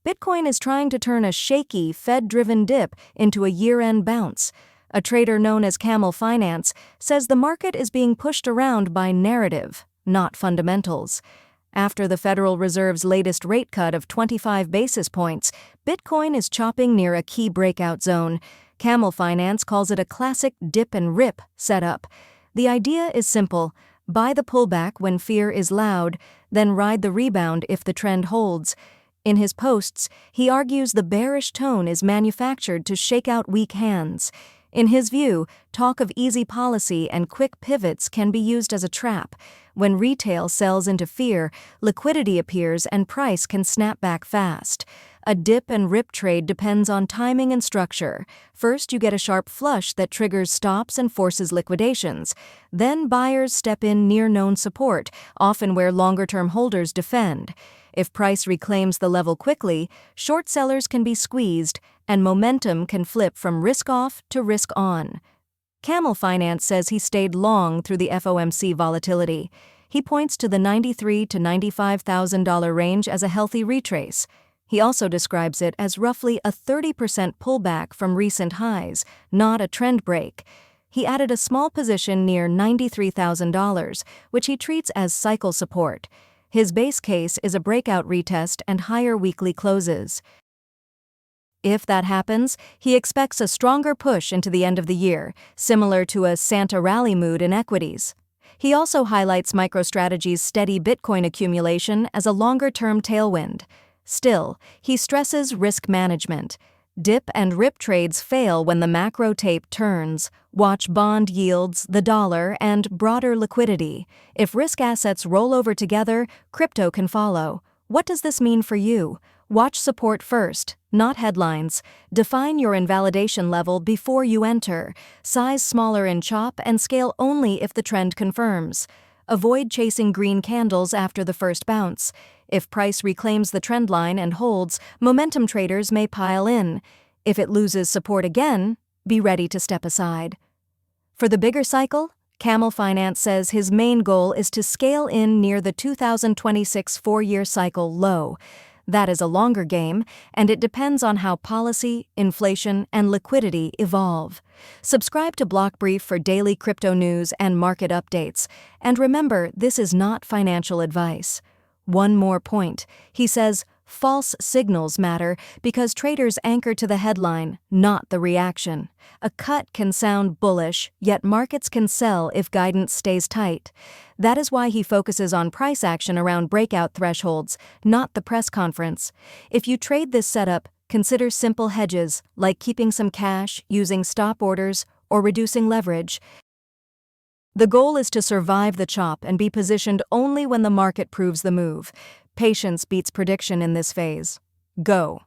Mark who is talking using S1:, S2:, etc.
S1: Bitcoin is trying to turn a shaky, Fed-driven dip into a year-end bounce. A trader known as Camel Finance says the market is being pushed around by narrative, not fundamentals. After the Federal Reserve's latest rate cut of 25 basis points, Bitcoin is chopping near a key breakout zone. Camel Finance calls it a classic dip and rip setup. The idea is simple: buy the pullback when fear is loud, then ride the rebound if the trend holds. In his posts, he argues the bearish tone is manufactured to shake out weak hands. In his view, talk of easy policy and quick pivots can be used as a trap. When retail sells into fear, liquidity appears and price can snap back fast. A dip and rip trade depends on timing and structure. First, you get a sharp flush that triggers stops and forces liquidations. Then buyers step in near known support, often where longer-term holders defend. If price reclaims the level quickly, short sellers can be squeezed, and momentum can flip from risk-off to risk-on. Camel Finance says he stayed long through the FOMC volatility. He points to the $93,000 to $95,000 range as a healthy retrace. He also describes it as roughly a 30% pullback from recent highs, not a trend break. He added a small position near $93,000, which he treats as cycle support. His base case is a breakout retest and higher weekly closes. If that happens, he expects a stronger push into the end of the year, similar to a Santa rally mood in equities. He also highlights MicroStrategy's steady Bitcoin accumulation as a longer-term tailwind. Still, he stresses risk management. Dip and rip trades fail when the macro tape turns. Watch bond yields, the dollar, and broader liquidity. If risk assets roll over together, crypto can follow. What does this mean for you? Watch support first, not headlines. Define your invalidation level before you enter. Size smaller in chop and scale only if the trend confirms. Avoid chasing green candles after the first bounce. If price reclaims the trend line and holds, momentum traders may pile in. If it loses support again, be ready to step aside. For the bigger cycle, Camel Finance says his main goal is to scale in near the 2026 four-year cycle low. That is a longer game, and it depends on how policy, inflation, and liquidity evolve. Subscribe to BlockBrief for daily crypto news and market updates. And remember, this is not financial advice. One more point. He says, false signals matter because traders anchor to the headline, not the reaction. A cut can sound bullish, yet markets can sell if guidance stays tight. That is why he focuses on price action around breakout thresholds, not the press conference. If you trade this setup, consider simple hedges, like keeping some cash, using stop orders, or reducing leverage. The goal is to survive the chop and be positioned only when the market proves the move. Patience beats prediction in this phase. Go.